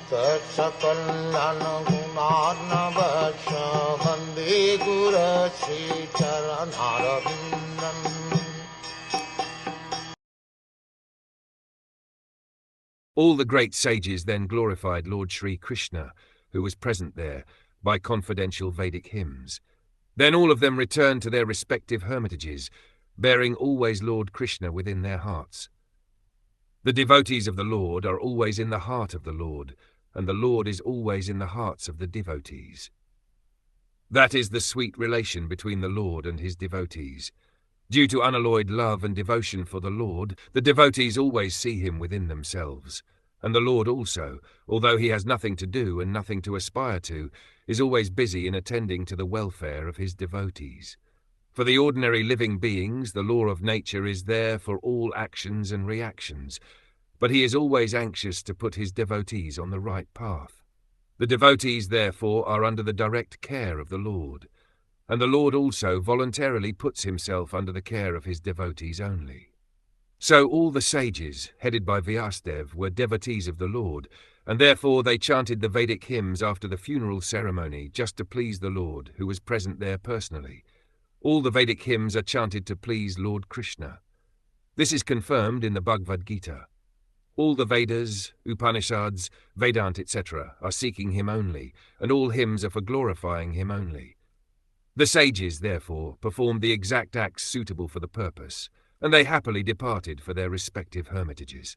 Sakal Gunarnavasha Vande Guru Sri Charanaravindan. All the great sages then glorified Lord Sri Krishna, who was present there, by confidential Vedic hymns. Then all of them returned to their respective hermitages, bearing always Lord Krishna within their hearts. The devotees of the Lord are always in the heart of the Lord, and the Lord is always in the hearts of the devotees. That is the sweet relation between the Lord and his devotees. Due to unalloyed love and devotion for the Lord, the devotees always see him within themselves. And the Lord also, although he has nothing to do and nothing to aspire to, is always busy in attending to the welfare of his devotees. For the ordinary living beings, the law of nature is there for all actions and reactions, but he is always anxious to put his devotees on the right path. The devotees, therefore, are under the direct care of the Lord, and the Lord also voluntarily puts himself under the care of his devotees only. So all the sages, headed by Vyasadeva, were devotees of the Lord, and therefore they chanted the Vedic hymns after the funeral ceremony just to please the Lord, who was present there personally. All the Vedic hymns are chanted to please Lord Krishna. This is confirmed in the Bhagavad Gita. All the Vedas, Upanishads, Vedanta, etc. are seeking him only, and all hymns are for glorifying him only. The sages, therefore, performed the exact acts suitable for the purpose, and they happily departed for their respective hermitages.